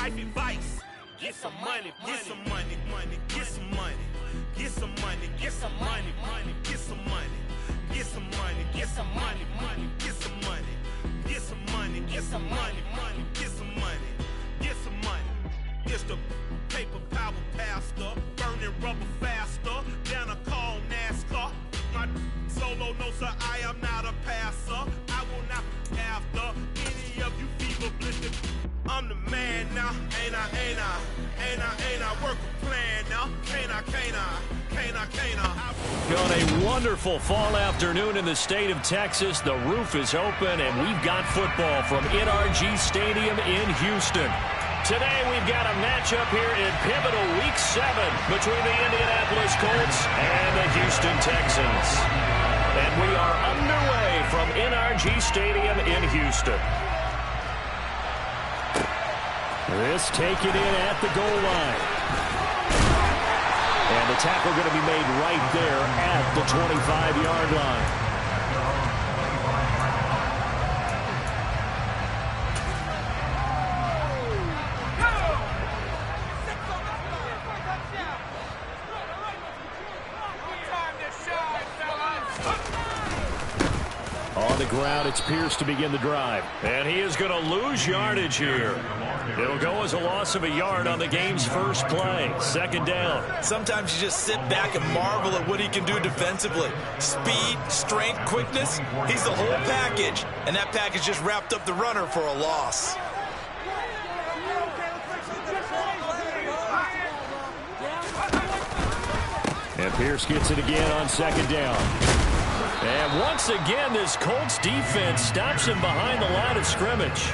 life advice. Get some money, get some money, money, get some money. Get some money, get some money, money, get some money. Get some money, get some money, money, get some money. Get some money, get some money, money, get some money. Get some money. It's the paper power pastor, burning rubber faster than a call NASCAR. My solo knows that I am not a passer. I will not be after any of you fever blitted. I'm the man now, ain't I, ain't I, ain't I, ain't I, work a plan now, can't I, can't I, can't I, can't I. On a wonderful fall afternoon in the state of Texas, the roof is open and we've got football from NRG Stadium in Houston. Today we've got a matchup here in pivotal Week 7 between the Indianapolis Colts and the Houston Texans. And we are underway from NRG Stadium in Houston. This taken in at the goal line. And the tackle going to be made right there at the 25-yard line. On the ground, it's Pierce to begin the drive. And he is going to lose yardage here. It'll go as a loss of a yard on the game's first play. Second down. Sometimes you just sit back and marvel at what he can do defensively. Speed, strength, quickness. He's the whole package. And that package just wrapped up the runner for a loss. And Pierce gets it again on second down. And once again, this Colts defense stops him behind the line of scrimmage.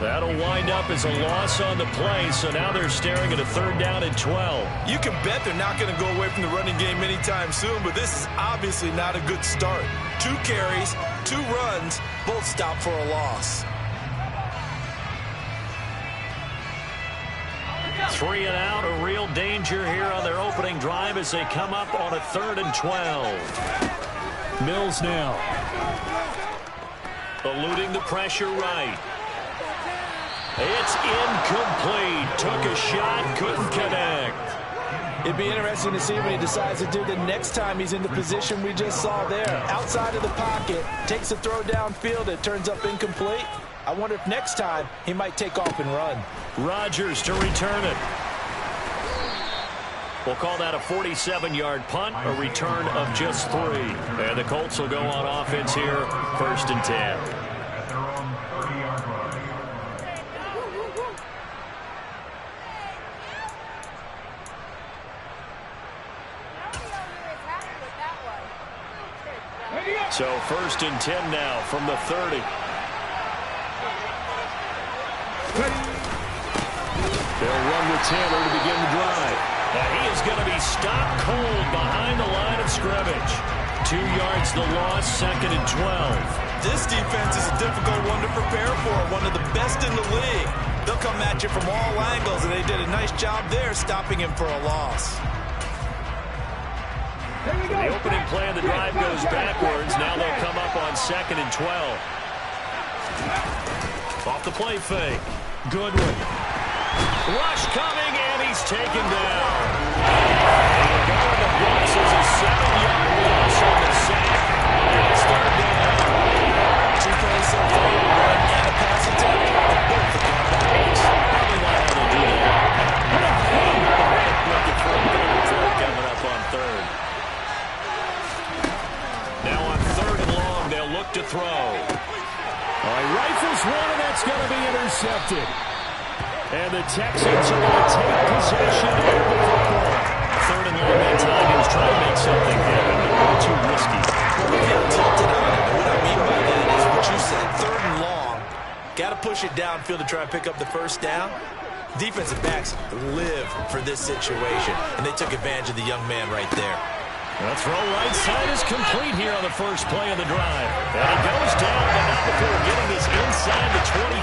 That'll wind up as a loss on the play, so now they're staring at a third down and 12. You can bet they're not going to go away from the running game anytime soon, but this is obviously not a good start. 2 carries, 2 runs, both stop for a loss. 3 and out, a real danger here on their opening drive as they come up on a third and 12. Mills now. Eluding the pressure right. It's incomplete. Took a shot, couldn't connect. It'd be interesting to see what he decides to do the next time he's in the position we just saw there. Outside of the pocket, takes a throw downfield, it turns up incomplete. I wonder if next time he might take off and run. Rodgers to return it. We'll call that a 47-yard punt, a return of just 3. And the Colts will go on offense here, first and 10. So first and 10 now from the 30. They'll run with Taylor to begin the drive. And he is going to be stopped cold behind the line of scrimmage. 2 yards the loss, second and 12. This defense is a difficult one to prepare for, one of the best in the league. They'll come at you from all angles, and they did a nice job there stopping him for a loss. The opening play of the drive goes backwards. Now they'll come up on second and 12. Off the play fake. Goodwin. Rush coming, and he's taken down. And the guy in the box is a 7-yard loss on the sack. And it's third down. 2 plays so far, run and a pass attempt. Both the comebacks. Probably not how to do that. Looking for a big throw coming up on third. Now on third and long, they'll look to throw. All right, rifles one, and that's going to be intercepted. And the Texans are going to take possession of the football. Third and long that time, he was trying to make something happen, but a little too risky. Well, we got tilted on it, and what I mean by that is what you said, third and long. Got to push it downfield to try and pick up the first down. Defensive backs live for this situation, and they took advantage of the young man right there. The throw right side is complete here on the first play of the drive. And it goes down, but not before getting this inside the 25.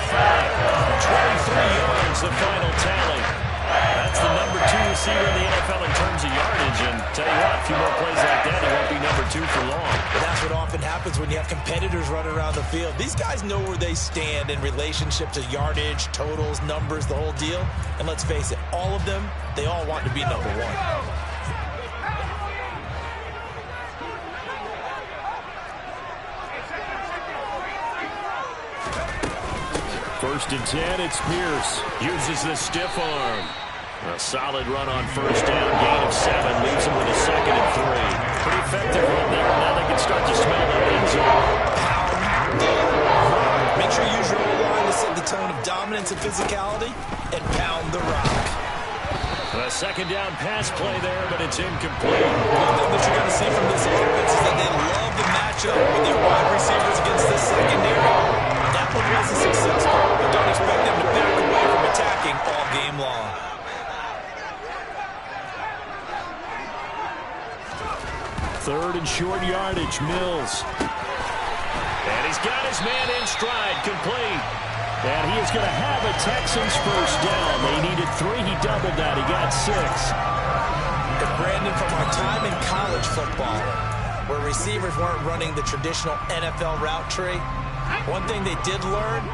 23 yards, the final tally. That's the number 2 receiver in the NFL in terms of yardage. And tell you what, a few more plays like that, he won't be number 2 for long. But that's what often happens when you have competitors running around the field. These guys know where they stand in relationship to yardage, totals, numbers, the whole deal. And let's face it, all of them, they all want to be number one. First and 10, it's Pierce. Uses the stiff arm. A solid run on first down, gain of 7, leaves him with a 2nd and 3. Pretty effective run there. Now they can start to smell the end zone. Pound the rock. Make sure you use your O-line to set the tone of dominance and physicality, and pound the rock. A 2nd down pass play there, but it's incomplete. One thing that you're going to see from this offense is that they love the matchup with their wide receivers against this secondary. That one wasn't successful, but don't expect them to back away from attacking all game long. Third and short yardage, Mills. And he's got his man in stride, complete. And he is going to have a Texans first down. They needed 3. He doubled that. He got 6. And Brandon, from our time in college football, where receivers weren't running the traditional NFL route tree, one thing they did learn,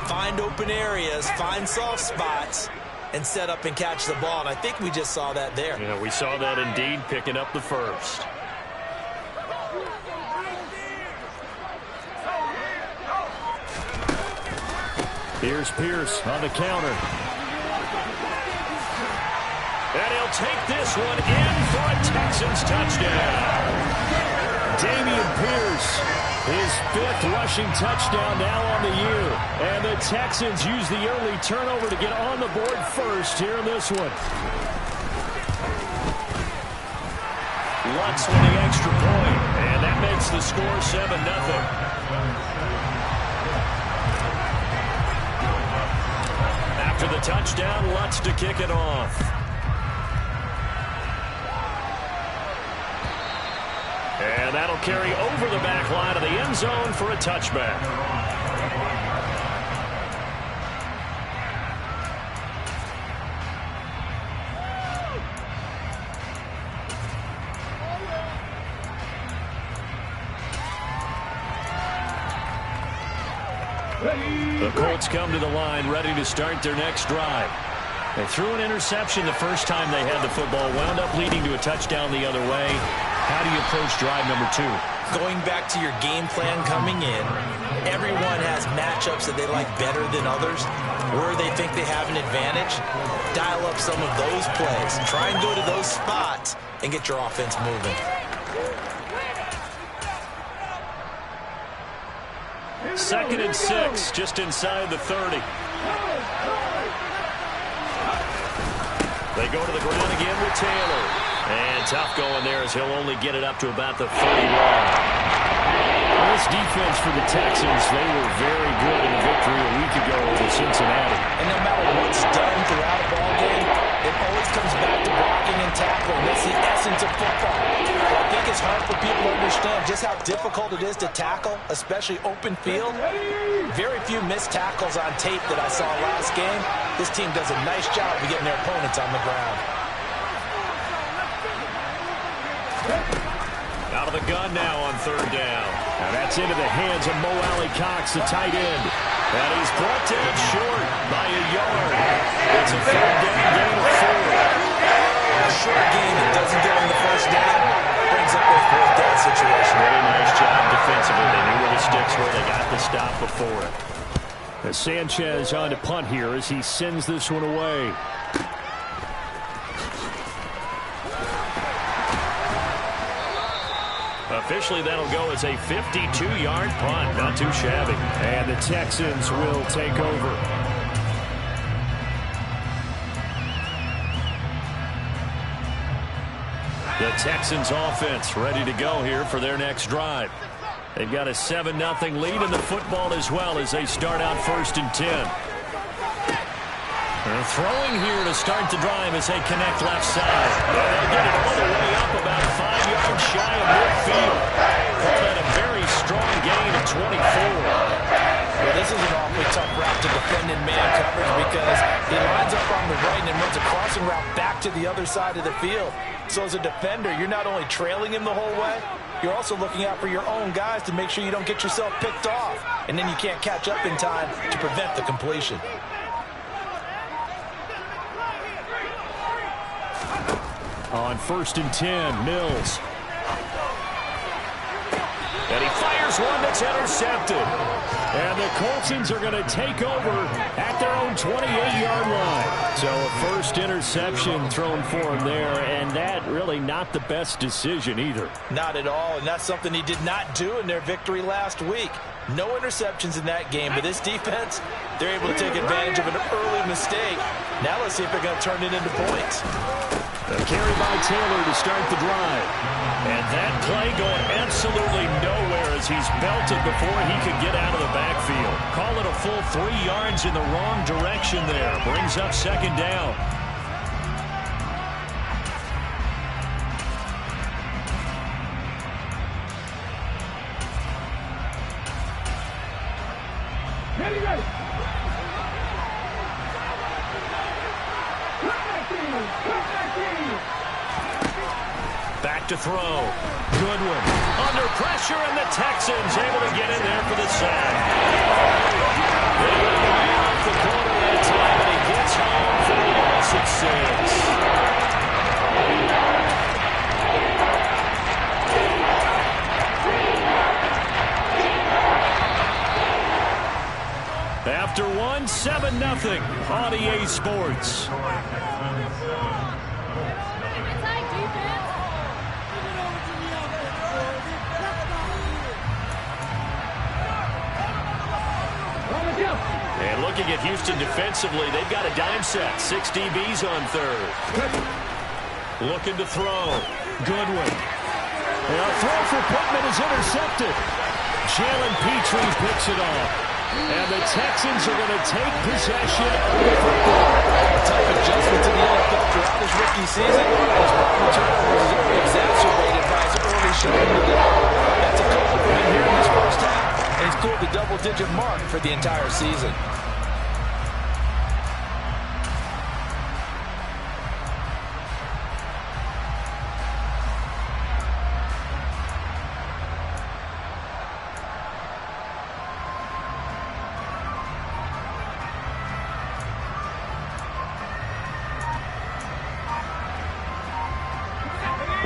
find open areas, find soft spots, and set up and catch the ball. And I think we just saw that there. Yeah, we saw that indeed, picking up the first. Here's Pierce on the counter. And he'll take this one in for a Texans touchdown. Dameon Pierce, his 5th rushing touchdown now on the year. And the Texans use the early turnover to get on the board first here in this one. Lutz with the extra point, and that makes the score 7-0. After the touchdown, Lutz to kick it off. And that'll carry over the back line of the end zone for a touchback. The Colts come to the line ready to start their next drive. They threw an interception the first time they had the football, wound up leading to a touchdown the other way. How do you approach drive number 2? Going back to your game plan coming in, everyone has matchups that they like better than others. Where they think they have an advantage, dial up some of those plays. Try and go to those spots and get your offense moving. Second and 6, just inside the 30. They go to the ground again with Taylor. And tough going there as he'll only get it up to about the 30-yard. This defense for the Texans, they were very good in a victory a week ago over Cincinnati. And no matter what's done throughout a ball game, it always comes back to blocking and tackling. That's the essence of football. I think it's hard for people to understand just how difficult it is to tackle, especially open field. Very few missed tackles on tape that I saw last game. This team does a nice job of getting their opponents on the ground. Out of the gun now on 3rd down. And that's into the hands of Mo Alley-Cox, the tight end. And he's brought down short by a yard. It's a 3rd down, gain of 4. A short game that doesn't get on the first down brings up a 4th down situation. Really nice job defensively. They knew where the sticks were. They got the stop before it. As Sanchez on to punt here as he sends this one away. Officially, that'll go as a 52-yard punt. Not too shabby. And the Texans will take over. The Texans offense ready to go here for their next drive. They've got a 7-0 lead in the football as well as they start out 1st and 10. They're throwing here to start the drive as they connect left side. They'll get it all the way up about 5 yards shy of midfield. Call that a very strong gain of 24. Well, this is an awfully tough route to defend in man coverage because he lines up on the right and then runs a crossing route back to the other side of the field. So as a defender, you're not only trailing him the whole way, you're also looking out for your own guys to make sure you don't get yourself picked off. And then you can't catch up in time to prevent the completion. On 1st and 10, Mills. And he fires one that's intercepted. And the Coltsons are going to take over at their own 28-yard line. So a first interception thrown for him there, and that really not the best decision either. Not at all, and that's something he did not do in their victory last week. No interceptions in that game, but this defense, they're able to take advantage of an early mistake. Now let's see if they're going to turn it into points. A carry by Taylor to start the drive. And that play going absolutely nowhere as he's belted before he could get out of the backfield. Call it a full 3 yards in the wrong direction there. Brings up 2nd down. Back to throw. Goodwin under pressure, and the Texans able to get in there for the sack. They got him off the corner that time, and he gets home for the loss of 6. After one, 7-0 on EA Sports. And looking at Houston defensively, they've got a dime set. 6 DBs on 3rd. Looking to throw. Goodwin. And a throw for Pittman is intercepted. Jalen Petrie picks it off. And the Texans are going to take possession of the football. A tough adjustment to the NFL throughout his rookie season. His problem turnovers is exacerbated by his early showing to go. That's a couple for him here in this first half. And he's cleared the double-digit mark for the entire season.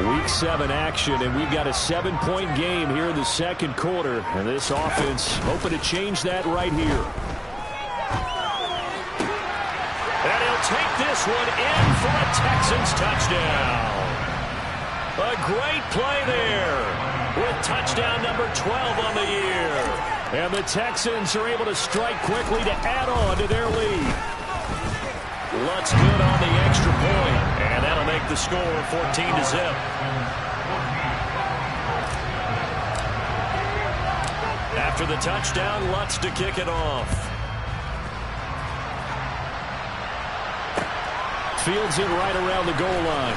Week 7 action, and we've got a 7-point game here in the 2nd quarter. And this offense hoping to change that right here. And he'll take this one in for a Texans touchdown. A great play there with touchdown number 12 on the year. And the Texans are able to strike quickly to add on to their lead. Lutz good on the extra point, and that'll make the score 14-0. After the touchdown, Lutz to kick it off. Fields it right around the goal line.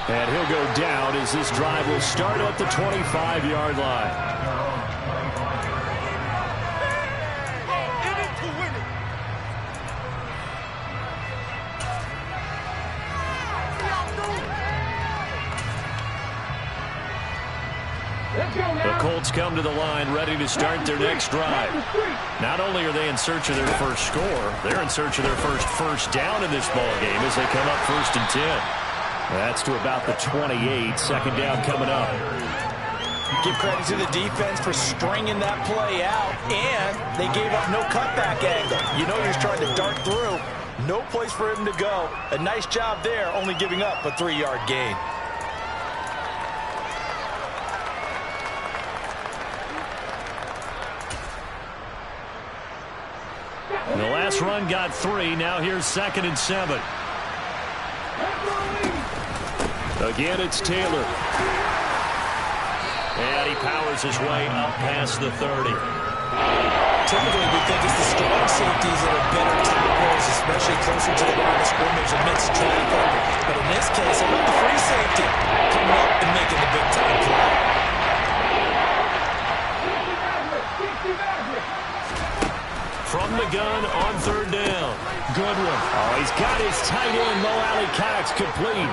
And he'll go down as this drive will start at the 25-yard line. The Colts come to the line ready to start their next drive. Not only are they in search of their first score, they're in search of their first down in this ball game as they come up 1st and 10. That's to about the 28. 2nd down coming up. Give credit to the defense for stringing that play out, and they gave up no cutback angle. You know you're trying to dart through. No place for him to go. A nice job there, only giving up a 3-yard gain. The last run got 3. Now here's 2nd and 7. Again, it's Taylor. And he powers his way up past the 30. Typically, we think it's the strong safeties that are better tackles, especially closer to the line of scrimmage amidst traffic. But in this case, I love the free safety coming up and making the big-time play. From the gun on third down. Goodwin. Oh, he's got his tight end, Mo Alley-Cox, complete.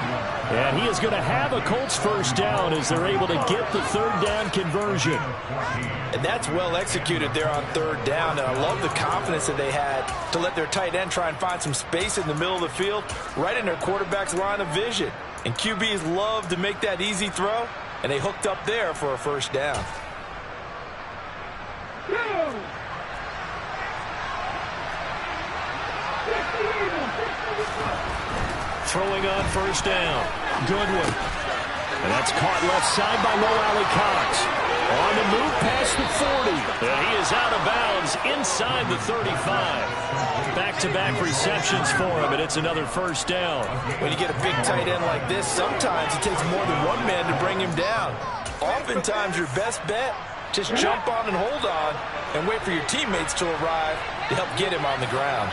And he is going to have a Colts first down as they're able to get the third down conversion. And that's well executed there on third down. And I love the confidence that they had to let their tight end try and find some space in the middle of the field, right in their quarterback's line of vision. And QBs love to make that easy throw, and they hooked up there for a first down. Throwing on first down. Goodwin. And that's caught left side by Mo Alley-Cox. On the move past the 40. And he is out of bounds inside the 35. Back-to-back receptions for him, and it's another first down. When you get a big tight end like this, sometimes it takes more than one man to bring him down. Oftentimes, your best bet, just jump on and hold on and wait for your teammates to arrive to help get him on the ground.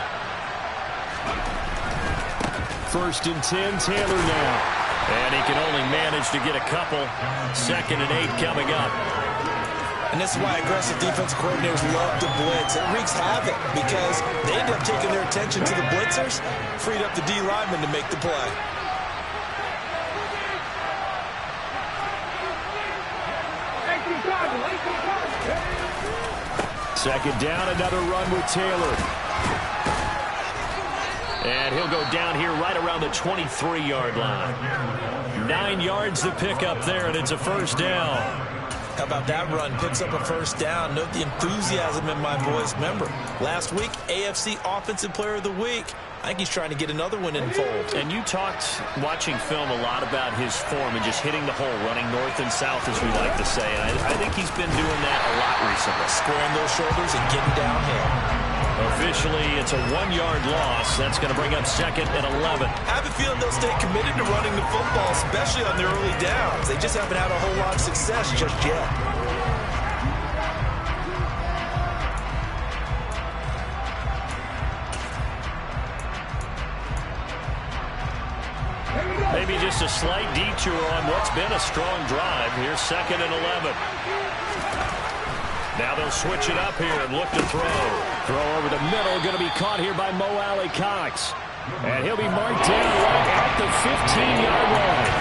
First and 10, Taylor now. And he can only manage to get a couple. 2nd and 8 coming up. And this is why aggressive defensive coordinators love to blitz. It wreaks havoc because they end up taking their attention to the blitzers, freed up the D lineman to make the play. Second down, another run with Taylor. And he'll go down here right around the 23-yard line. 9 yards to pick up there, and it's a first down. How about that run? Picks up a first down. Note the enthusiasm in my voice. Remember, last week, AFC Offensive Player of the Week. I think he's trying to get another one in fold. And you talked, watching film, a lot about his form and just hitting the hole, running north and south, as we like to say. And I think he's been doing that a lot recently. Squaring those shoulders and getting downhill. Officially, it's a 1-yard loss. That's going to bring up 2nd and 11. I have a feeling they'll stay committed to running the football, especially on their early downs. They just haven't had a whole lot of success just yet. Maybe just a slight detour on what's been a strong drive. Here's 2nd and 11. Now they'll switch it up here and look to throw. Throw over the middle, going to be caught here by Mo Alley-Cox. And he'll be marked down right at the 15-yard line.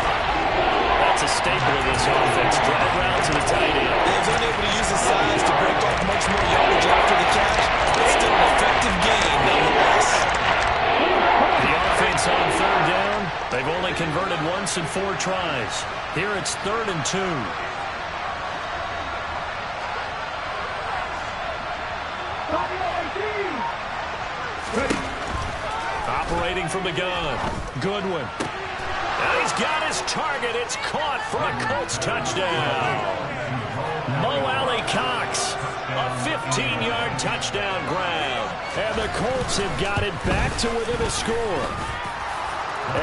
That's a staple of this offense. Drive route to the tight end. They've been able to use his size to break off much more yardage after the catch. It's still an effective game, nonetheless. The offense on third down. They've only converted once in 4 tries. Here it's 3rd and 2. Operating from the gun. Goodwin. Now he's got his target. It's caught for a Colts touchdown. Mo Alley-Cox. A 15-yard touchdown grab. And the Colts have got it back to within a score.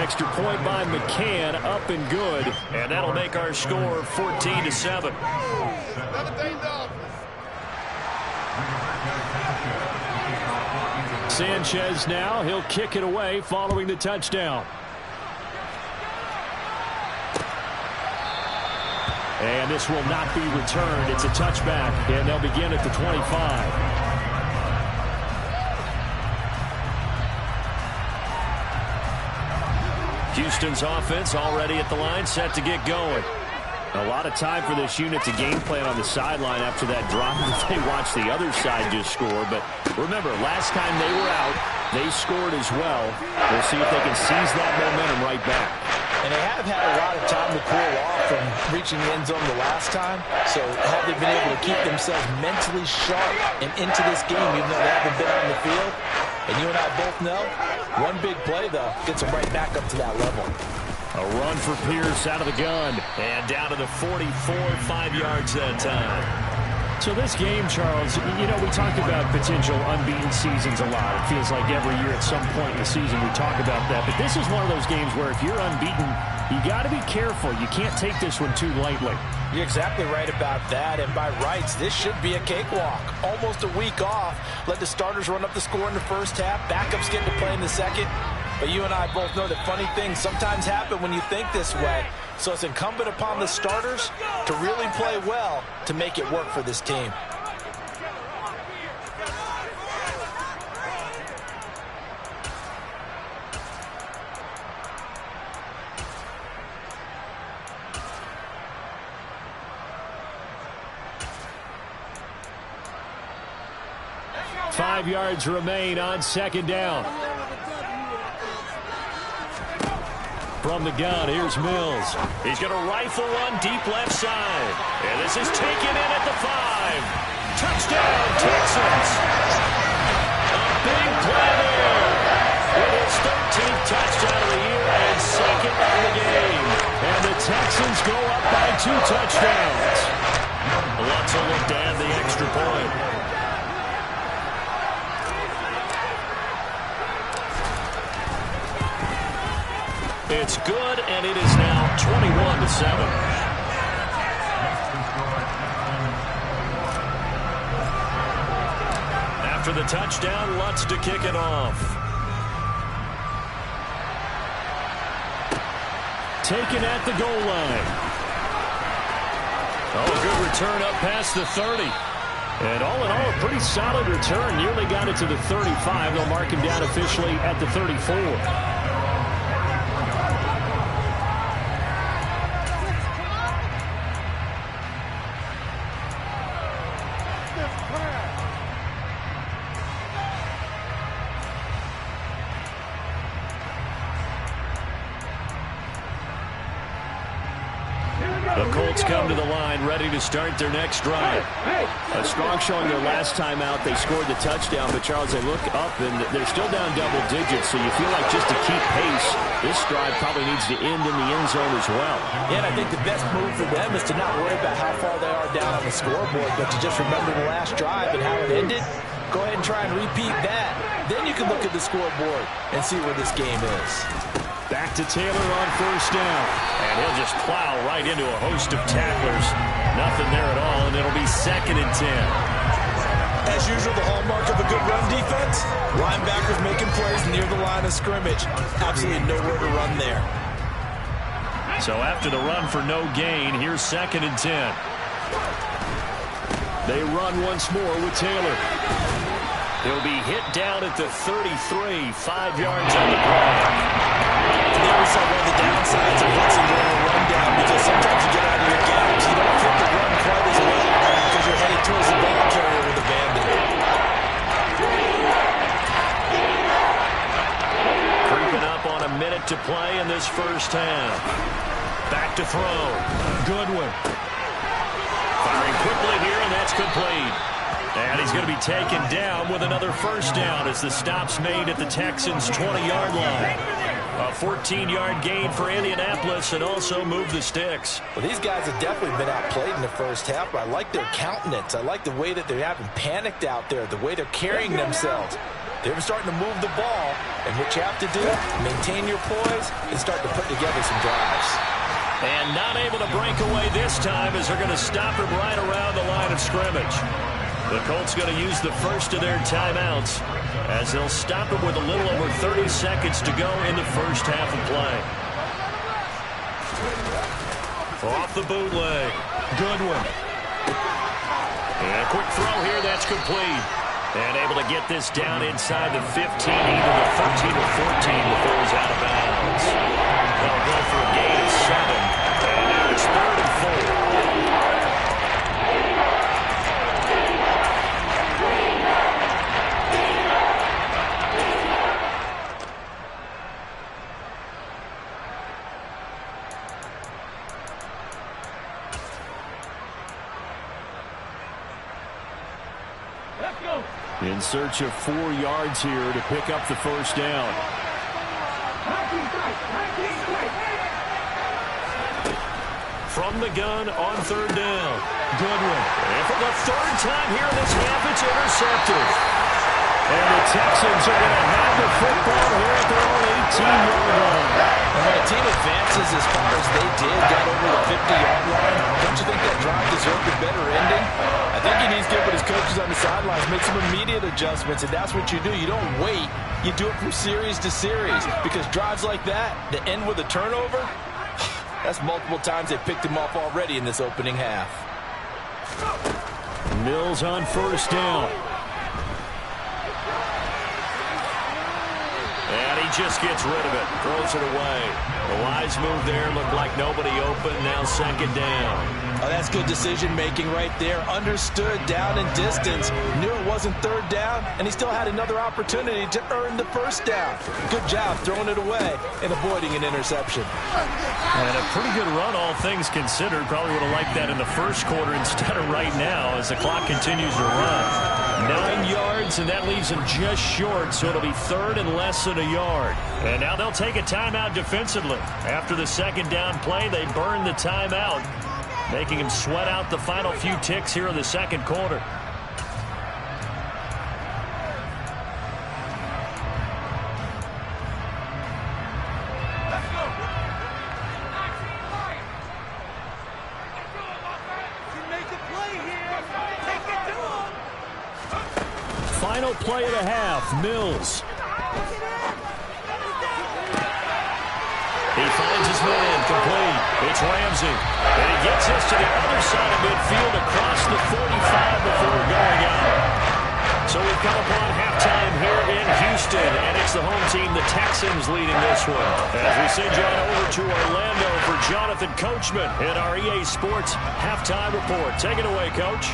Extra point by McCann, up and good. And that'll make our score 14-7. Sanchez now, he'll kick it away following the touchdown. And this will not be returned. It's a touchback, and they'll begin at the 25. Houston's offense already at the line, set to get going. A lot of time for this unit to game plan on the sideline after that drop that they watched the other side just score. But remember, last time they were out, they scored as well. We'll see if they can seize that momentum right back. And they have had a lot of time to cool off from reaching the end zone the last time. So have they been able to keep themselves mentally sharp and into this game, even though they haven't been on the field? And you and I both know, one big play, though, gets them right back up to that level. A run for Pierce out of the gun. And down to the 44, 5 yards that time. So this game, Charles, you know, we talk about potential unbeaten seasons a lot. It feels like every year at some point in the season we talk about that. But this is one of those games where if you're unbeaten, you got to be careful. You can't take this one too lightly. You're exactly right about that. And by rights, this should be a cakewalk. Almost a week off. Let the starters run up the score in the first half. Backups get to play in the second. But you and I both know that funny things sometimes happen when you think this way. So it's incumbent upon the starters to really play well to make it work for this team. 5 yards remain on second down. From the gun, here's Mills. He's going to rifle one deep left side. And this is taken in at the 5. Touchdown, Texans. A big play there. With his 13th touchdown of the year and second of the game. And the Texans go up by 2 touchdowns. Lutz will look to add the extra point. It's good, and it is now 21-7. After the touchdown, Lutz to kick it off. Taken at the goal line. Oh, a good return up past the 30. And all in all, a pretty solid return. Nearly got it to the 35. They'll mark him down officially at the 34. The Colts come to the line, ready to start their next drive. A strong showing their last time out. They scored the touchdown, but Charles, they look up and they're still down double digits, so you feel like just to keep pace, this drive probably needs to end in the end zone as well. Yeah, and I think the best move for them is to not worry about how far they are down on the scoreboard, but to just remember the last drive and how it ended. Go ahead and try and repeat that. Then you can look at the scoreboard and see where this game is. Back to Taylor on first down. And he'll just plow right into a host of tacklers. Nothing there at all, and it'll be 2nd and 10. As usual, the hallmark of a good run defense, linebackers making plays near the line of scrimmage. Absolutely nowhere to run there. So after the run for no gain, here's 2nd and 10. They run once more with Taylor. He'll be hit down at the 33, 5 yards on the play. And there we saw one of the downsides of blitzing during a run down, because sometimes you get out of your gaps. You don't fit the run quite as well because you're headed towards the ball carrier with abandon. Creeping up on a minute to play in this first half. Back to throw. Goodwin. Firing quickly here, and that's complete. And he's going to be taken down with another first down as the stop's made at the Texans' 20-yard line. A 14-yard gain for Indianapolis and also move the sticks. Well, these guys have definitely been outplayed in the first half, but I like their countenance. I like the way that they haven't panicked out there, the way they're carrying themselves. They're starting to move the ball, and what you have to do, maintain your poise and start to put together some drives. And not able to break away this time as they're going to stop him right around the line of scrimmage. The Colts going to use the first of their timeouts as they'll stop him with a little over 30 seconds to go in the first half of play. Off the bootleg, Goodwin. And a quick throw here, that's complete. And able to get this down inside the 15, even the 13 or 14 before he's out of bounds. They'll go for a gain of 7. And now it's 3rd and 4. In search of 4 yards here to pick up the first down. From the gun on 3rd down. Goodwin. And for the 3rd time here in this half, it's intercepted. And the Texans are going to have the football here at their own 18-yard line. And when a team advances as far as they did, got over the 50-yard line, don't you think that drive deserved a better ending? I think he needs to get with his coaches on the sidelines, make some immediate adjustments, and that's what you do. You don't wait. You do it from series to series, because drives like that end with a turnover, that's multiple times they picked him off already in this opening half. Mills on first down. And he just gets rid of it. Throws it away. The wise move there. Looked like nobody open. Now second down. Oh, that's good decision-making right there. Understood down and distance. Knew it wasn't third down, and he still had another opportunity to earn the first down. Good job throwing it away and avoiding an interception. And a pretty good run, all things considered. Probably would have liked that in the first quarter instead of right now as the clock continues to run. 9 yards, and that leaves him just short, so it'll be third and less than a yard. And now they'll take a timeout defensively. After the second down play, they burn the timeout, making him sweat out the final few ticks here in the second quarter. Final play of the half, Mills. He finds his man, complete. It's Ramsey. And he gets this to the other side of midfield across the 45 before going out. So we've come upon halftime here in Houston, and it's the home team, the Texans, leading this one. As we send you on over to Orlando for Jonathan Coachman in our EA Sports Halftime Report. Take it away, Coach.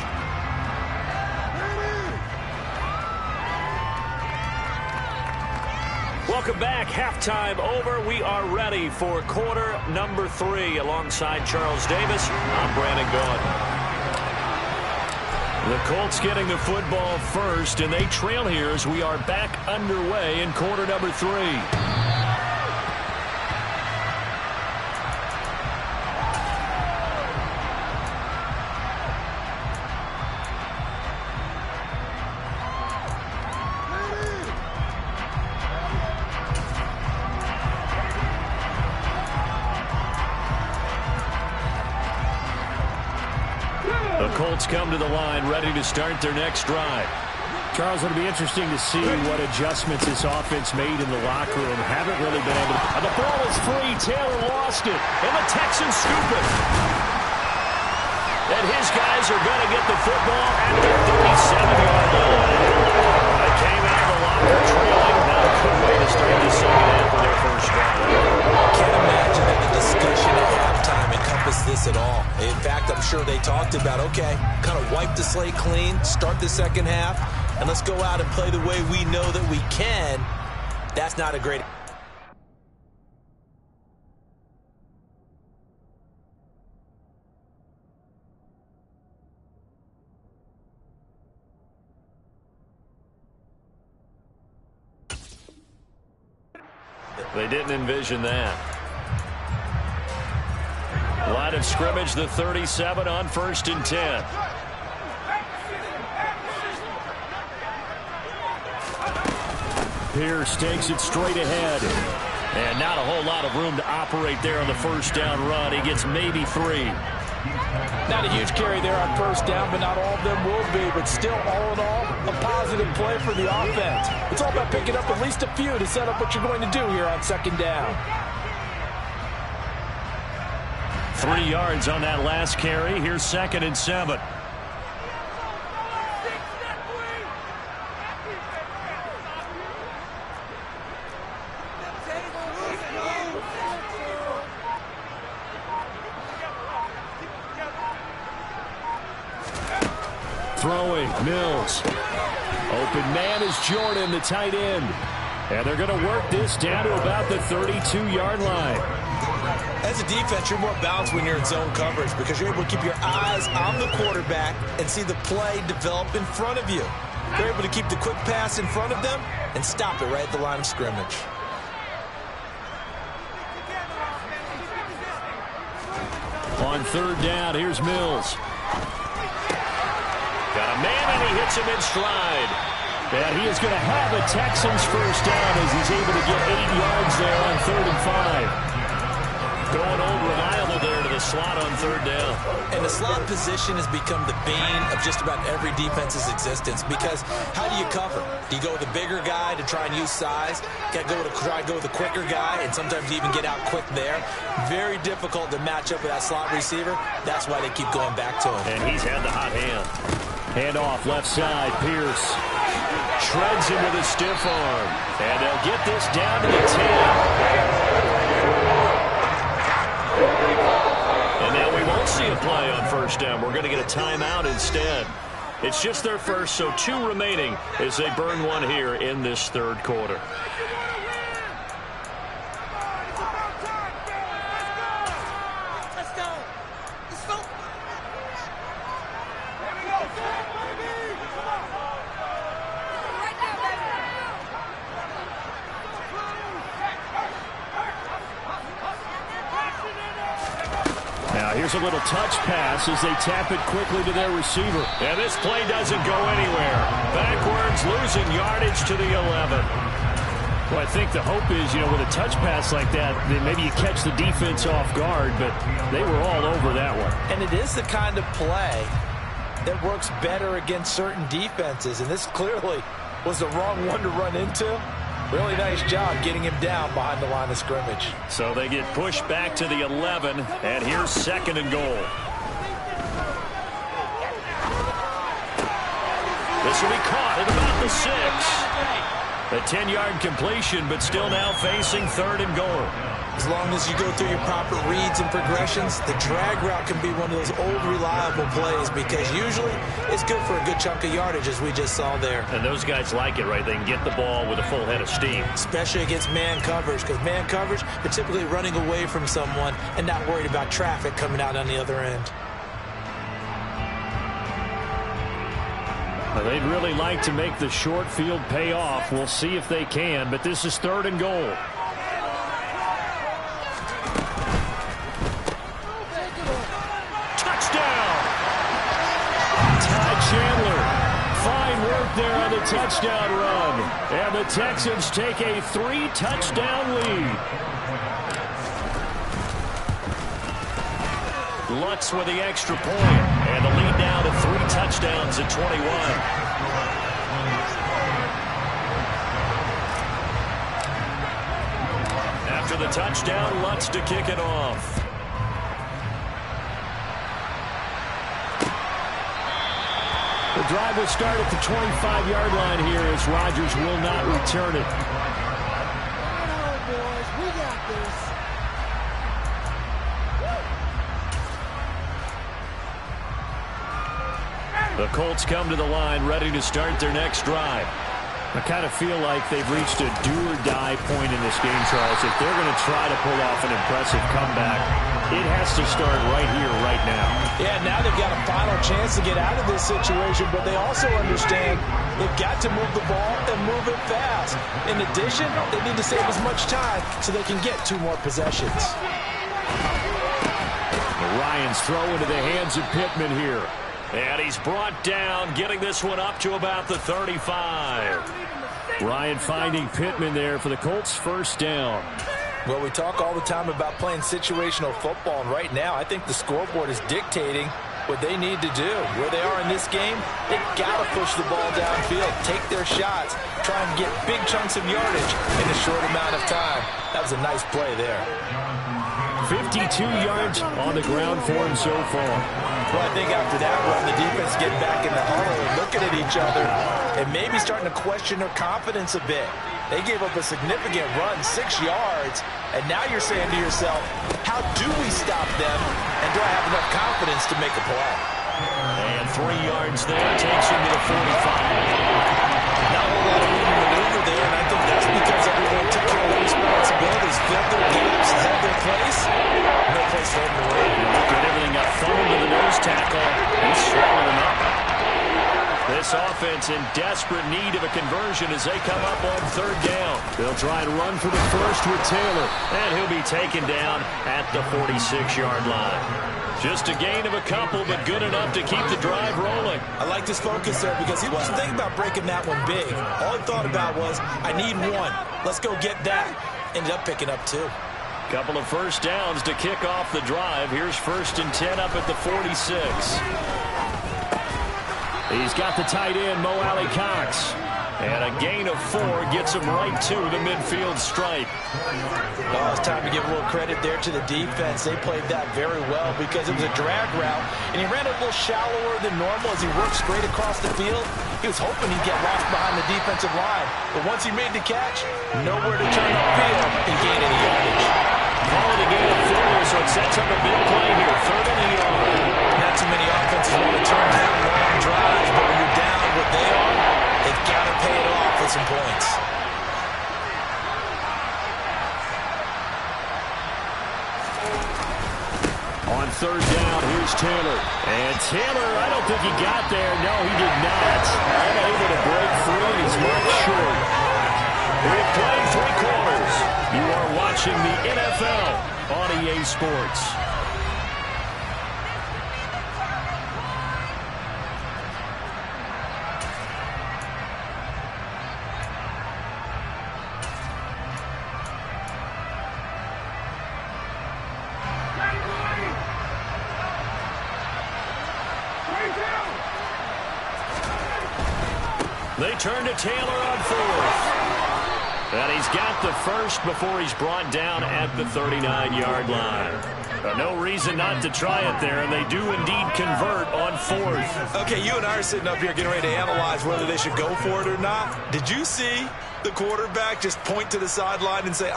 Welcome back. Halftime over. We are ready for quarter number 3. Alongside Charles Davis, I'm Brandon Gaudin. The Colts getting the football first, and they trail here as we are back underway in quarter number 3. Colts come to the line, ready to start their next drive. Charles, it'll be interesting to see what adjustments this offense made in the locker room. Haven't really been able to... And the ball is free. Taylor lost it. And the Texans scoop it. And his guys are going to get the football at the 37-yard line. They came out of the locker trailing. Not a good way to start the second half of their first drive. Can't imagine that the discussion at halftime encompassed this at all. In fact, I'm sure they talked about, okay, kind of wipe the slate clean, start the second half, and let's go out and play the way we know that we can. That's not a great... They didn't envision that. Line of scrimmage, the 37 on 1st and 10. Pierce takes it straight ahead. And not a whole lot of room to operate there on the first down run. He gets maybe 3. Not a huge carry there on first down, but not all of them will be. But still, all in all, a positive play for the offense. It's all about picking up at least a few to set up what you're going to do here on second down. 3 yards on that last carry. Here's 2nd and 7. Throwing, Mills. Open man is Jordan, the tight end. And they're going to work this down to about the 32-yard line. As a defense, you're more balanced when you're in zone coverage because you're able to keep your eyes on the quarterback and see the play develop in front of you. You're able to keep the quick pass in front of them and stop it right at the line of scrimmage. On 3rd down, here's Mills. Got a man, and he hits him in stride. And he is going to have a Texans first down as he's able to get 8 yards there on 3rd and 5. Going old reliable there to the slot on 3rd down. And the slot position has become the bane of just about every defense's existence because how do you cover? Do you go with a bigger guy to try and use size? Got to try to go with a quicker guy, and sometimes you even get out quick there. Very difficult to match up with that slot receiver. That's why they keep going back to him. And he's had the hot hand. Hand off left side. Pierce shreds him with a stiff arm. And they'll get this down to the 10. And now we won't see a play on first down. We're going to get a timeout instead. It's just their first, so 2 remaining as they burn one here in this third quarter. Here's a little touch pass as they tap it quickly to their receiver. And this play doesn't go anywhere. Backwards, losing yardage to the 11. Well, I think the hope is, with a touch pass like that, then maybe you catch the defense off guard, but they were all over that one. And it is the kind of play that works better against certain defenses, and this clearly was the wrong one to run into. Really nice job getting him down behind the line of scrimmage. So they get pushed back to the 11, and here's 2nd and goal. This will be caught at about the 6. A 10-yard completion, but still now facing 3rd and goal. As long as you go through your proper reads and progressions, the drag route can be one of those old reliable plays because usually it's good for a good chunk of yardage, as we just saw there. And those guys like it, right? They can get the ball with a full head of steam. Especially against man coverage, because man coverage, they're typically running away from someone and not worried about traffic coming out on the other end. Well, they'd really like to make the short field pay off. We'll see if they can, but this is 3rd and goal. Chandler, fine work there on the touchdown run. And the Texans take a 3-touchdown lead. Lutz with the extra point. And the lead now to 3 touchdowns at 21. After the touchdown, Lutz to kick it off. The drive will start at the 25-yard line here as Rodgers will not return it. Boys, we got this. The Colts come to the line ready to start their next drive. I kind of feel like they've reached a do-or-die point in this game, Charles. If they're going to try to pull off an impressive comeback, it has to start right here, right now. Yeah, now they've got a final chance to get out of this situation, but they also understand they've got to move the ball and move it fast. In addition, they need to save as much time so they can get 2 more possessions. Ryan's throw into the hands of Pittman here. And he's brought down, getting this one up to about the 35. Ryan finding Pittman there for the Colts' first down. Well, we talk all the time about playing situational football, and right now I think the scoreboard is dictating what they need to do. Where they are in this game, they've got to push the ball downfield, take their shots, try and get big chunks of yardage in a short amount of time. That was a nice play there. 52 yards on the ground for him so far. Well, I think after that run, the defense getting back in the huddle and looking at each other and maybe starting to question their confidence a bit. They gave up a significant run, 6 yards, and now you're saying to yourself, how do we stop them, and do I have enough confidence to make a play? And 3 yards there takes him to the 45. Not a lot of room to maneuver there, and I think that's because everyone took care of their responsibilities, filled their gaps, held their place. No place for them to run. Look at everything got thrown to the nose tackle. He's swallowed him up. This offense in desperate need of a conversion as they come up on 3rd down. They'll try and run for the first with Taylor, and he'll be taken down at the 46-yard line. Just a gain of a couple, but good enough to keep the drive rolling. I like his focus there because he wasn't thinking about breaking that one big. All he thought about was, I need 1. Let's go get that. Ended up picking up 2. Couple of first downs to kick off the drive. Here's 1st and 10 up at the 46. He's got the tight end, Mo Alley-Cox. And a gain of 4 gets him right to the midfield stripe. Oh, it's time to give a little credit there to the defense. They played that very well because it was a drag route, and he ran a little shallower than normal as he worked straight across the field. He was hoping he'd get lost behind the defensive line, but once he made the catch, nowhere to turn upfield and gain any yardage. Call it a gain of 4, so it sets up a big play here. 3rd and a yard. Not too many offenses want to turn down long drives, but when you're down what they are, they've got to pay it off with some points. On 3rd down, here's Taylor. And Taylor, I don't think he got there. No, he did not. Unable to break free, and he's marked short. We've played 3 quarters. You are watching the NFL on EA Sports. They turn to Taylor on 4th. And he's got the first before he's brought down at the 39-yard line. No reason not to try it there, and they do indeed convert on 4th. Okay, you and I are sitting up here getting ready to analyze whether they should go for it or not. Did you see the quarterback just point to the sideline and say,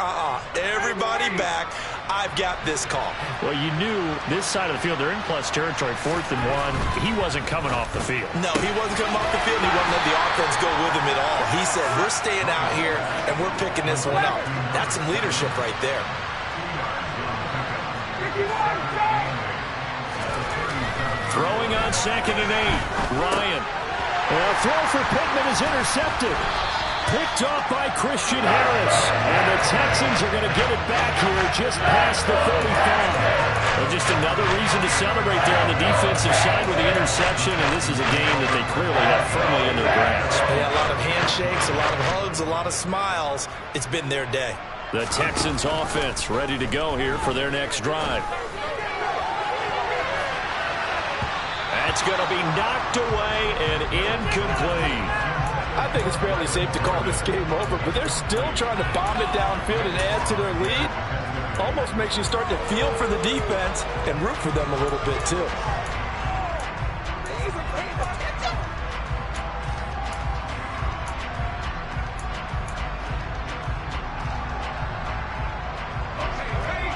everybody back, I've got this call? Well, you knew this side of the field, they're in plus territory, 4th and 1. He wasn't coming off the field. No, he wasn't coming off the field. He wouldn't let the offense go with him at all. He said, we're staying out here, and we're picking this one up. That's some leadership right there. Throwing on 2nd and 8. Ryan. A throw for Pittman is intercepted. Picked off by Christian Harris. And the Texans are going to get it back here just past the 35. Well, just another reason to celebrate there on the defensive side with the interception. And this is a game that they clearly have firmly in their grasp. Yeah, a lot of handshakes, a lot of hugs, a lot of smiles. It's been their day. The Texans offense ready to go here for their next drive. That's going to be knocked away and incomplete. I think it's fairly safe to call this game over, but they're still trying to bomb it downfield and add to their lead. Almost makes you start to feel for the defense and root for them a little bit, too.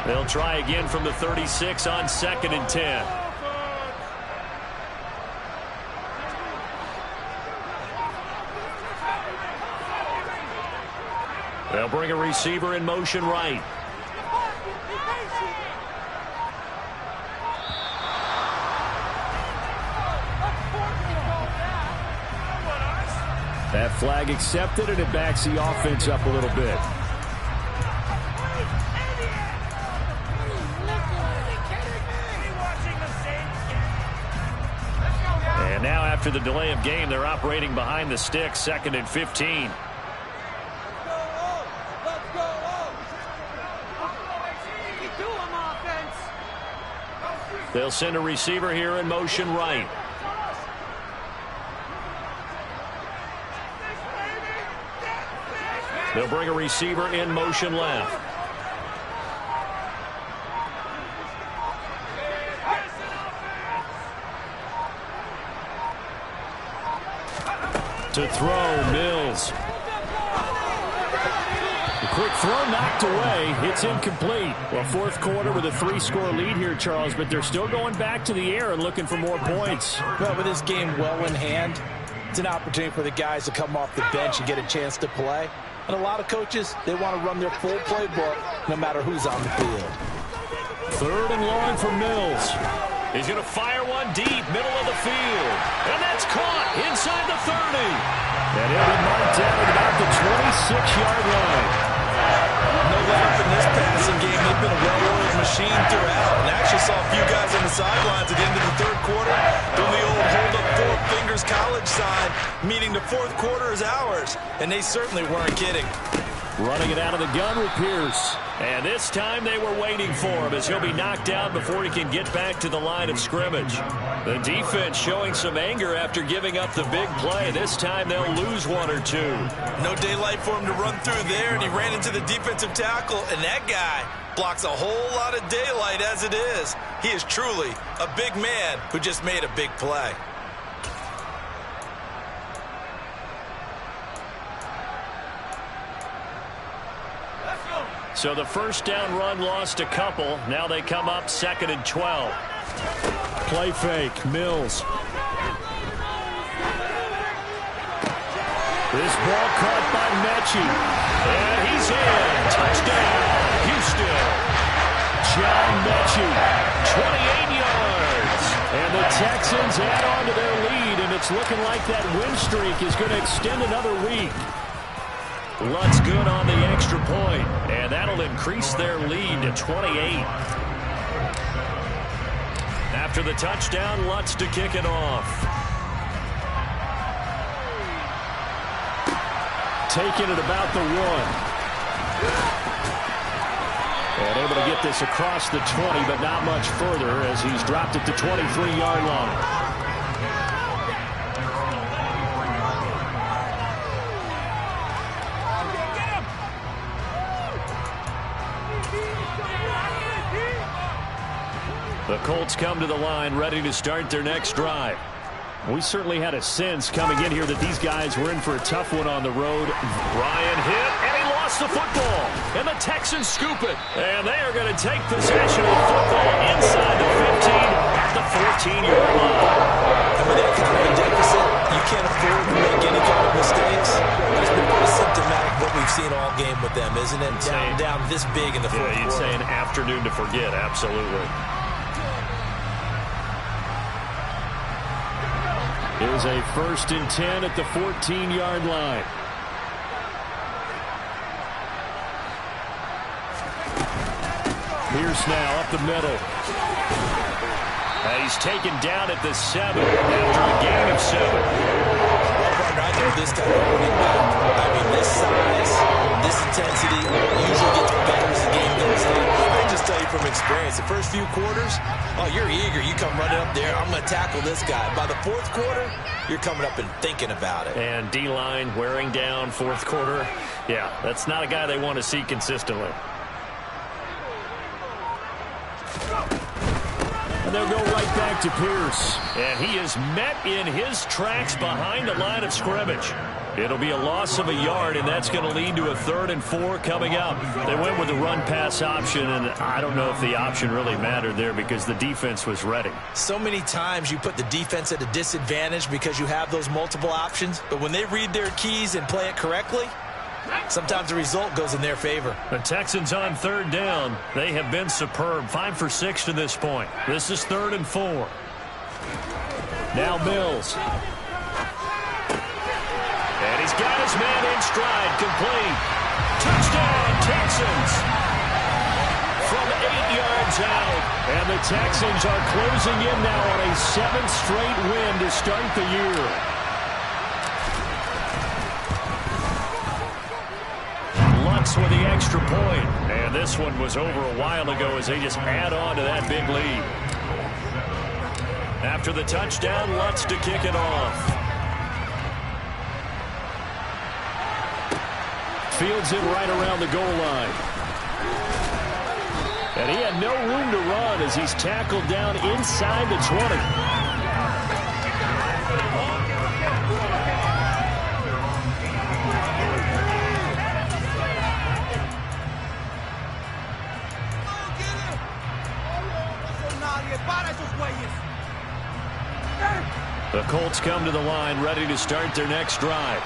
They'll try again from the 36 on 2nd and 10. They'll bring a receiver in motion right. That flag accepted, and it backs the offense up a little bit. And now after the delay of game, they're operating behind the sticks, 2nd and 15. They'll send a receiver here in motion right. They'll bring a receiver in motion left. To throw, Mills. The quick throw knocked away. It's incomplete. Well, 4th quarter with a 3-score lead here, Charles, but they're still going back to the air and looking for more points. Well, with this game well in hand, it's an opportunity for the guys to come off the bench and get a chance to play. And a lot of coaches, they want to run their full playbook no matter who's on the field. 3rd and long for Mills. He's going to fire one deep, middle of the field. And that's caught inside the 30. And he'll be marked down at about the 26-yard line. No laugh in this passing game. They've been a well-oiled machine throughout. And actually saw a few guys on the sidelines at the end of the 3rd quarter doing the old hold up 4 fingers college sign, meaning the 4th quarter is ours. And they certainly weren't kidding. Running it out of the gun with Pierce. And this time they were waiting for him as he'll be knocked down before he can get back to the line of scrimmage. The defense showing some anger after giving up the big play. This time they'll lose one or two. No daylight for him to run through there, and he ran into the defensive tackle, and that guy blocks a whole lot of daylight as it is. He is truly a big man who just made a big play. So the first down run lost a couple. Now they come up 2nd and 12. Play fake. Mills. This ball caught by Mechie. And he's in. Touchdown, Houston. John Mechie, 28 yards. And the Texans add on to their lead, and it's looking like that win streak is going to extend another week. Lutz good on the extra point, and that'll increase their lead to 28. After the touchdown, Lutz to kick it off. Taking it about the 1. And able to get this across the 20, but not much further as he's dropped it to 23-yard line. The Colts come to the line ready to start their next drive. We certainly had a sense coming in here that these guys were in for a tough one on the road. Ryan hit, and he lost the football. And the Texans scoop it. And they are going to take possession of the football inside the 15 at the 14-yard line. And with that kind of a deficit, you can't afford to make any kind of mistakes. It's been pretty symptomatic what we've seen all game with them, isn't it? Down this big in the fourth quarter. You'd say an afternoon to forget, absolutely. Is a 1st and 10 at the 14-yard line. Pierce now up the middle. He's taken down at the 7 after a gain of 7. I know this type of running back. I mean, this size, this intensity usually gets better as the game goes on. I can just tell you from experience, the first few quarters, oh, you're eager. You come running up there, I'm going to tackle this guy. By the fourth quarter, you're coming up and thinking about it. And D-line wearing down fourth quarter. Yeah, that's not a guy they want to see consistently. And they'll go right back to Pierce. And he is met in his tracks behind the line of scrimmage. It'll be a loss of a yard, and that's going to lead to a 3rd and 4 coming up. They went with the run-pass option, and I don't know if the option really mattered there because the defense was ready. So many times you put the defense at a disadvantage because you have those multiple options, but when they read their keys and play it correctly, sometimes the result goes in their favor. The Texans on 3rd down. They have been superb. 5 for 6 to this point. This is 3rd and 4. Now Mills. And he's got his man in stride, complete. Touchdown, Texans. From 8 yards out. And the Texans are closing in now on a 7th straight win to start the year. Lutz with the extra point. And this one was over a while ago as they just add on to that big lead. After the touchdown, Lutz to kick it off. Fields it right around the goal line. And he had no room to run as he's tackled down inside the 20. The Colts come to the line ready to start their next drive.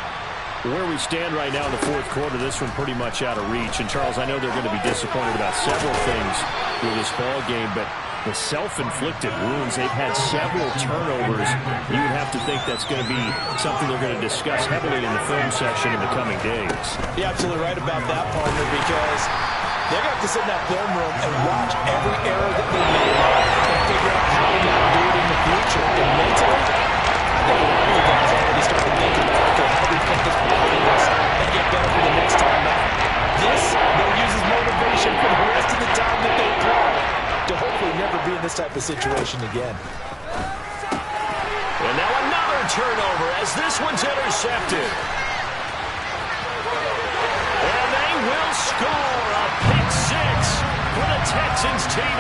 Where we stand right now in the fourth quarter, this one pretty much out of reach. And, Charles, I know they're going to be disappointed about several things through this ball game, but the self-inflicted wounds, they've had several turnovers. You would have to think that's going to be something they're going to discuss heavily in the film section in the coming days. You're absolutely right about that, partner, because they're going to have to sit in that film room and watch every error that they make and figure out how to not do it in the future. And mentally, I think a lot of you guys already start to think about, okay, how do we put this behind us and get better for the next time out? type of situation again. And now another turnover as this one's intercepted. And they will score a pick six for the Texans TD.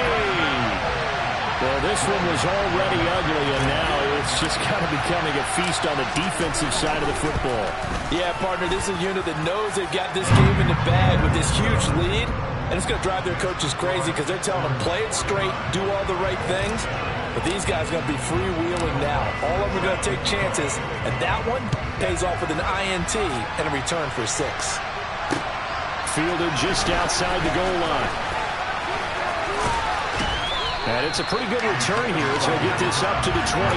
Well, this one was already ugly, and now it's just kind of becoming a feast on the defensive side of the football. Yeah, partner, this is a unit that knows they've got this game in the bag with this huge lead, and it's going to drive their coaches crazy because they're telling them play it straight, do all the right things. But these guys are going to be freewheeling now. All of them are going to take chances, and that one pays off with an INT and a return for 6. Fielded just outside the goal line. And it's a pretty good return here as he'll get this up to the 29.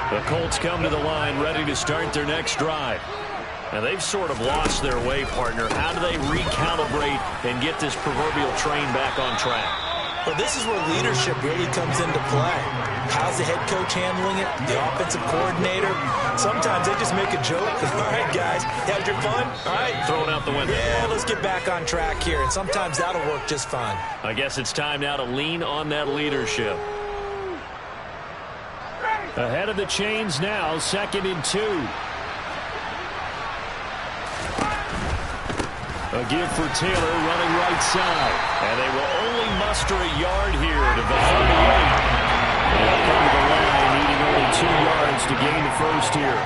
The Colts come to the line ready to start their next drive. And they've sort of lost their way, partner. How do they recalibrate and get this proverbial train back on track? Well, this is where leadership really comes into play. How's the head coach handling it? The offensive coordinator? Sometimes they just make a joke. All right, guys, had your fun? All right. Throw it out the window. Yeah, let's get back on track here. And sometimes that'll work just fine. I guess it's time now to lean on that leadership. Ahead of the chains now, 2nd and 2. A give for Taylor running right side. And they will only muster a yard here to the 38. They'll come to the line, needing only 2 yards to gain the first here.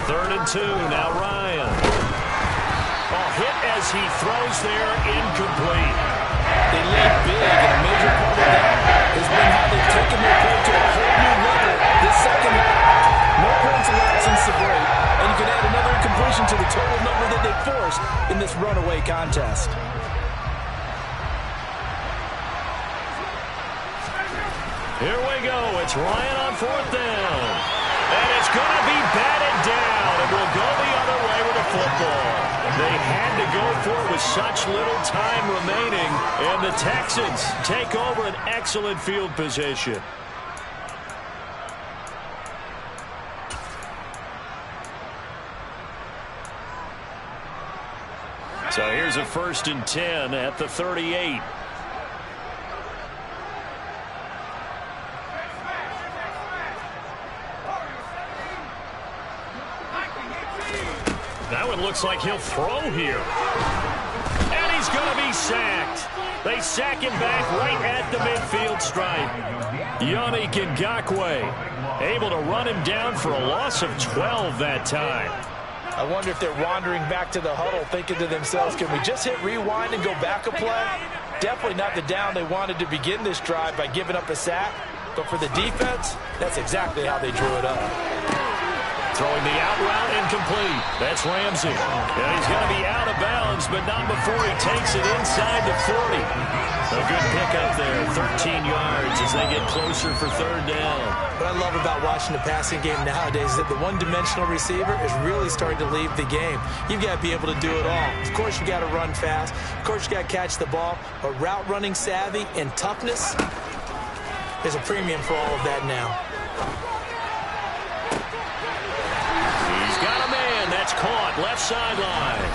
3rd and 2, now Ryan. Hit as he throws there, incomplete. They lead big, and a major part of that has been how they've taken their play to a whole new level this second half. No points allowed since the break, and you can add another incompletion to the total number that they forced in this runaway contest. Here we go. It's Ryan on 4th down. And it's going to be batted down, and we'll go the other way with the football. They had to go for it with such little time remaining, and the Texans take over an excellent field position. So here's a 1st and 10 at the 38. That one looks like he'll throw here. And he's going to be sacked. They sack him back right at the midfield stripe. Yannick Ngakoue able to run him down for a loss of 12 that time. I wonder if they're wandering back to the huddle thinking to themselves, can we just hit rewind and go back a play? Definitely not the down they wanted to begin this drive by giving up a sack. But for the defense, that's exactly how they drew it up. Throwing the out route incomplete. That's Ramsey. And he's going to be out of bounds, but not before he takes it inside the 40. A good pickup there, 13 yards as they get closer for 3rd down. What I love about watching the passing game nowadays is that the one-dimensional receiver is really starting to leave the game. You've got to be able to do it all. Of course, you got to run fast. Of course, you got to catch the ball. But route running savvy and toughness, there's a premium for all of that now. That's caught, left sideline.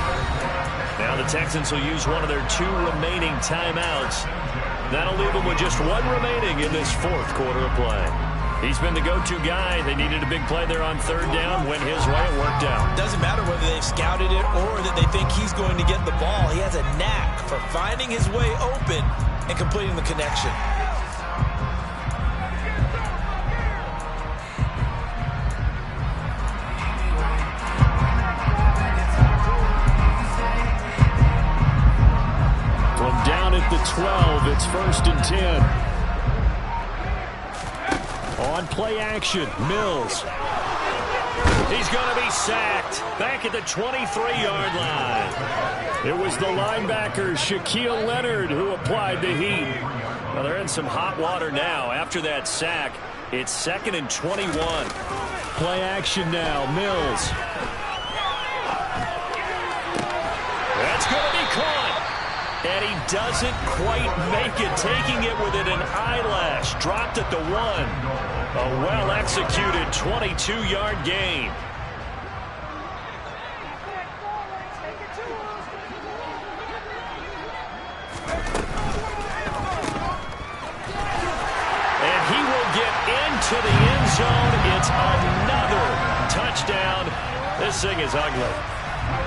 Now the Texans will use one of their 2 remaining timeouts. That'll leave them with just 1 remaining in this 4th quarter of play. He's been the go-to guy. They needed a big play there on 3rd down. Went his way, it worked out. Doesn't matter whether they've scouted it or that they think he's going to get the ball. He has a knack for finding his way open and completing the connection. The 12, it's 1st and 10. On play action, Mills. He's going to be sacked back at the 23-yard line. It was the linebacker, Shaquille Leonard, who applied the heat. Well, they're in some hot water now. After that sack, it's 2nd and 21. Play action now, Mills. That's going to be caught. And he doesn't quite make it, taking it within an eyelash. Dropped at the 1. A well-executed 22-yard gain. And he will get into the end zone. It's another touchdown. This thing is ugly.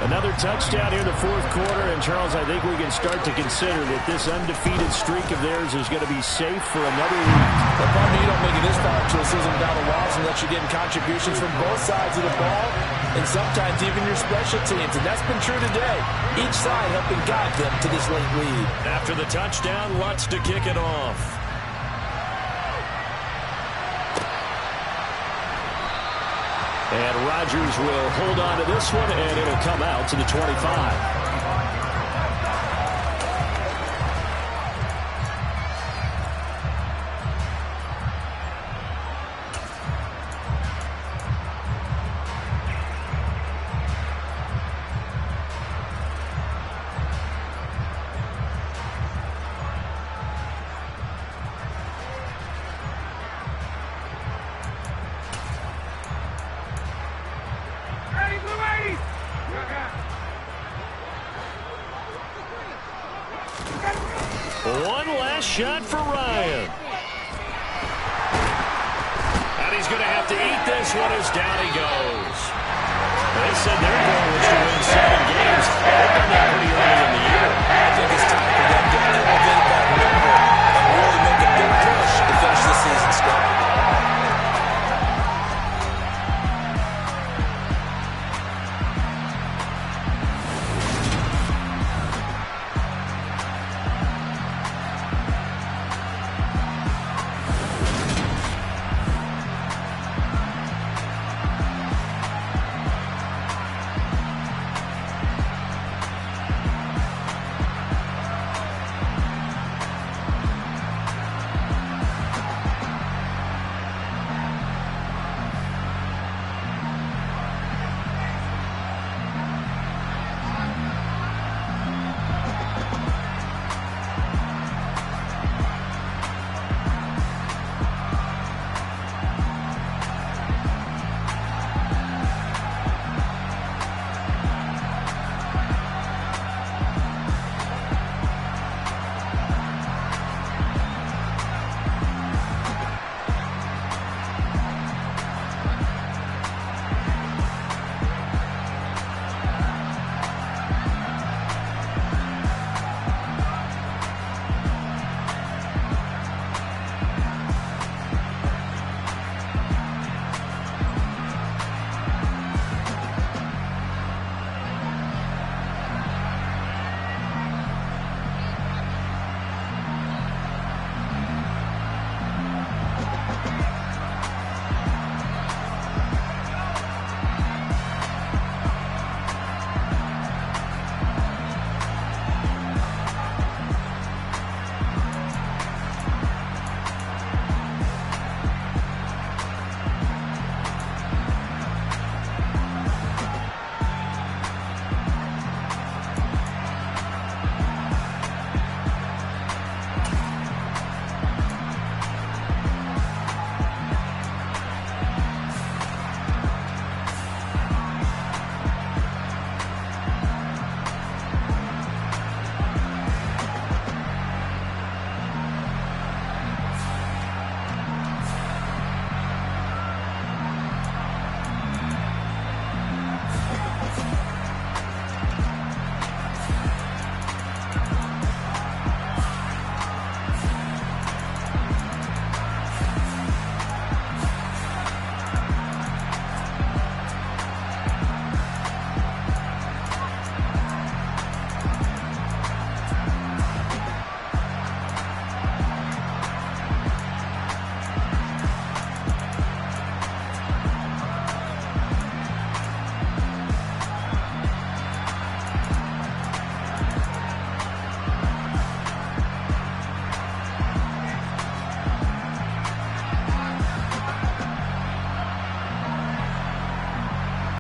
Another touchdown here in the fourth quarter. And, Charles, I think we can start to consider that this undefeated streak of theirs is going to be safe for another week. But partner, you don't make it this far into a season without a loss unless you're getting contributions from both sides of the ball and sometimes even your special teams. And that's been true today. Each side helping guide them to this late lead. After the touchdown, Lutz to kick it off. And Rodgers will hold on to this one, and it'll come out to the 25. One last shot for Ryan. And he's going to have to eat this one as down he goes. They said their goal was to win 7 games.